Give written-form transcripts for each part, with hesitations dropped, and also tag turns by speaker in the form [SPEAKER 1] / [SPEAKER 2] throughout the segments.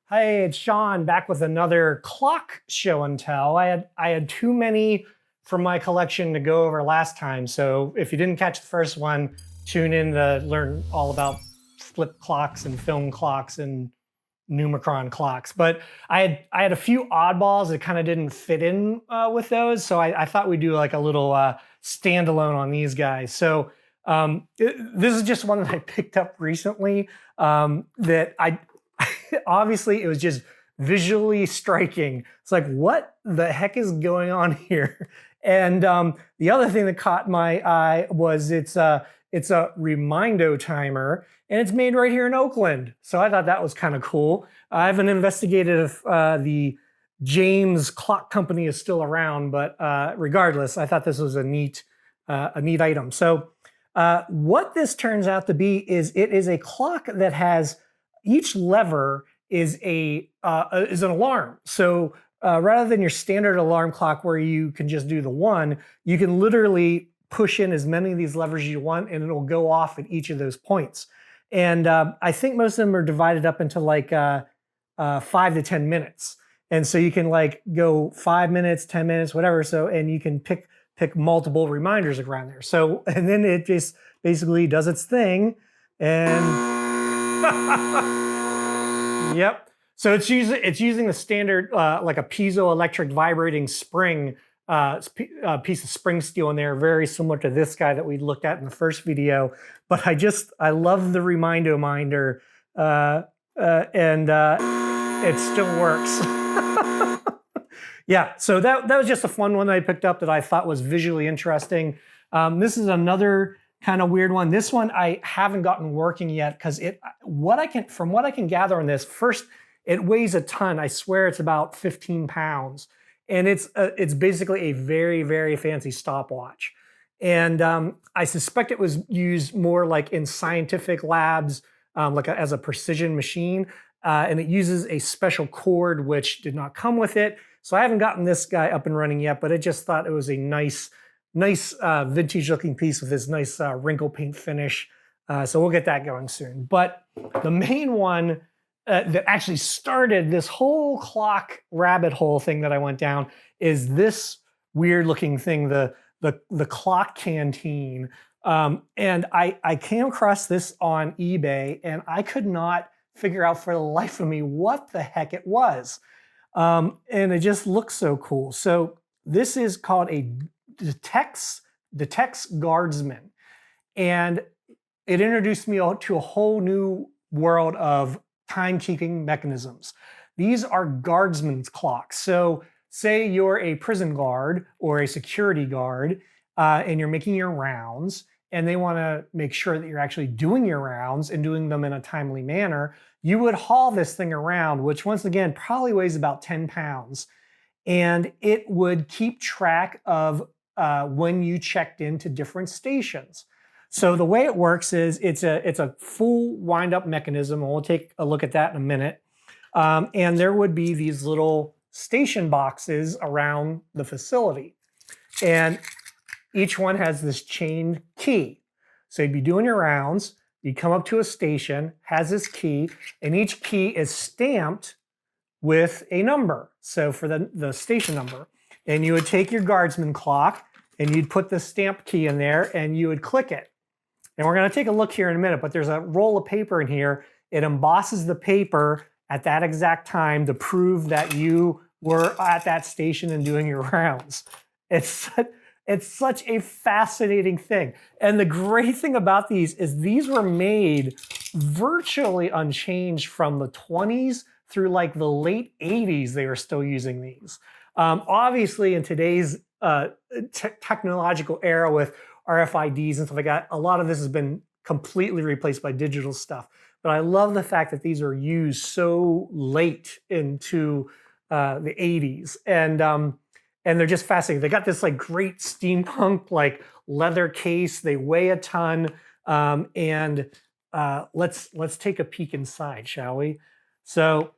[SPEAKER 1] Hi, it's Sean back with another clock show and tell. I had too many from my collection to go over last time, so if you didn't catch the first one, tune in to learn all about flip clocks and film clocks and Numicron clocks. But I had a few oddballs that kind of didn't fit in with those, so I thought we'd do like a little standalone on these guys. So this is just one that I picked up recently that I obviously it was just visually striking. It's like, what the heck is going on here? And the other thing that caught my eye was it's a Remindotimer, and it's made right here in Oakland. So I thought that was kind of cool. I haven't investigated if the James Clock Company is still around, but regardless, I thought this was a neat item. So what this turns out to be is it is a clock that has each lever is an alarm. So rather than your standard alarm clock where you can just do the one, you can literally push in as many of these levers as you want and it'll go off at each of those points. And I think most of them are divided up into like 5 to 10 minutes. And so you can like go 5 minutes, 10 minutes, whatever. So, and you can pick multiple reminders around there. So, and then it just basically does its thing and yep. So it's using the standard like a piezoelectric vibrating spring piece of spring steel in there, very similar to this guy that we looked at in the first video. But I love the Remindotimer and it still works. Yeah. So that was just a fun one that I picked up that I thought was visually interesting. This is another kind of weird one. This one I haven't gotten working yet because from what I can gather on this, first, it weighs a ton. I swear it's about 15 pounds. And it's basically a very, very fancy stopwatch. And I suspect it was used more like in scientific labs, as a precision machine. And it uses a special cord, which did not come with it. So I haven't gotten this guy up and running yet, but I just thought it was a nice vintage looking piece with this nice wrinkle paint finish. So we'll get that going soon. But the main one that actually started this whole clock rabbit hole thing that I went down is this weird looking thing, the clock Canteen. And I came across this on eBay and I could not figure out for the life of me what the heck it was. And it just looks so cool. So this is called a detects guardsman, and it introduced me to a whole new world of timekeeping mechanisms. These are guardsman's clocks. So say you're a prison guard or a security guard and you're making your rounds and they want to make sure that you're actually doing your rounds and doing them in a timely manner, you would haul this thing around, which once again probably weighs about 10 pounds. And it would keep track of when you checked into different stations. So the way it works is it's a full wind-up mechanism, and we'll take a look at that in a minute. And there would be these little station boxes around the facility. And each one has this chain key. So you'd be doing your rounds, you'd come up to a station, has this key, and each key is stamped with a number. So for the station number. And you would take your guardsman clock and you'd put the stamp key in there and you would click it. And we're going to take a look here in a minute, but there's a roll of paper in here. It embosses the paper at that exact time to prove that you were at that station and doing your rounds. It's such a fascinating thing. And the great thing about these is these were made virtually unchanged from the 20s through like the late 80s. They were still using these. Obviously, in today's technological era with RFIDs and stuff like that, a lot of this has been completely replaced by digital stuff. But I love the fact that these are used so late into the 80s. And they're just fascinating. They got this like great steampunk like leather case. They weigh a ton. Let's take a peek inside, shall we? So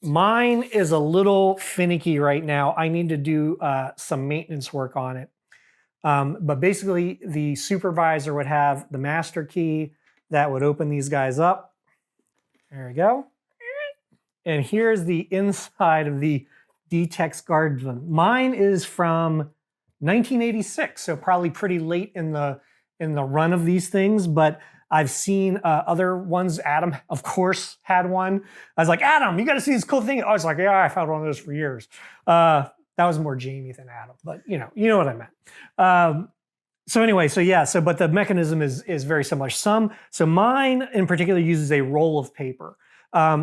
[SPEAKER 1] mine is a little finicky right now. I need to do some maintenance work on it. But basically the supervisor would have the master key that would open these guys up. There we go. And here's the inside of the D-Tex guardsman. Mine is from 1986, so probably pretty late in the run of these things, but I've seen other ones. Adam, of course, had one. I was like, Adam, you got to see this cool thing. I was like, yeah, I found one of those for years. That was more Jamie than Adam, but you know what I meant. So anyway, but the mechanism is very similar. So mine in particular uses a roll of paper.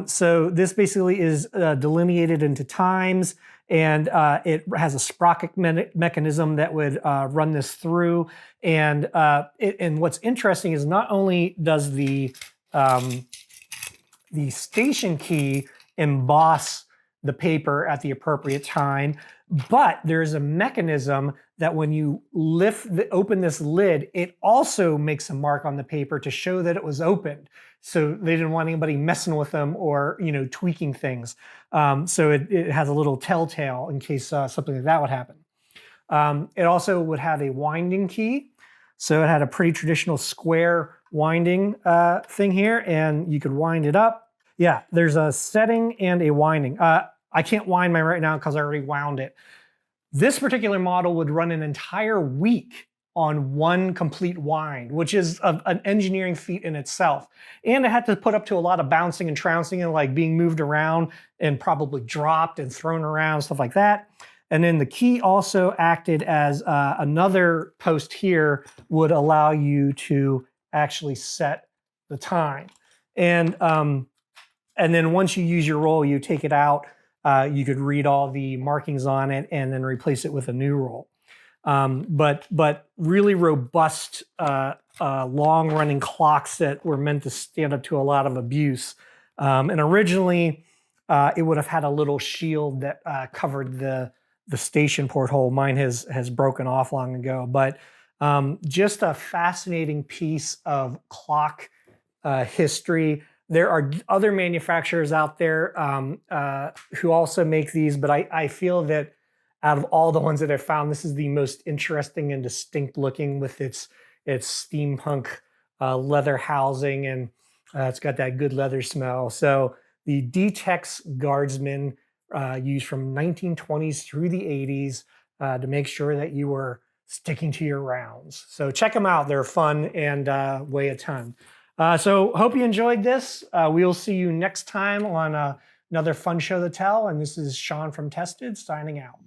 [SPEAKER 1] So this basically is delineated into times, and it has a sprocket mechanism that would run this through. And what's interesting is not only does the station key emboss the paper at the appropriate time, but there's a mechanism that when you open this lid, it also makes a mark on the paper to show that it was opened. So they didn't want anybody messing with them or tweaking things. So it has a little telltale in case something like that would happen. It also would have a winding key. So it had a pretty traditional square winding thing here, and you could wind it up. Yeah, there's a setting and a winding. I can't wind mine right now because I already wound it. This particular model would run an entire week on one complete wind, which is an engineering feat in itself. And it had to put up to a lot of bouncing and trouncing and like being moved around and probably dropped and thrown around, stuff like that. And then the key also acted as another post here would allow you to actually set the time. And then once you use your roll, you take it out, you could read all the markings on it and then replace it with a new roll. But really robust, long-running clocks that were meant to stand up to a lot of abuse. And originally, it would have had a little shield that covered the station porthole. Mine has broken off long ago, but just a fascinating piece of clock history. There are other manufacturers out there who also make these, but I feel that out of all the ones that I've found, this is the most interesting and distinct looking with its steampunk leather housing, and it's got that good leather smell. So the D-Tex Guardsman used from 1920s through the 80s to make sure that you were sticking to your rounds. So check them out. They're fun and weigh a ton. So hope you enjoyed this. We'll see you next time on another fun show to tell. And this is Sean from Tested signing out.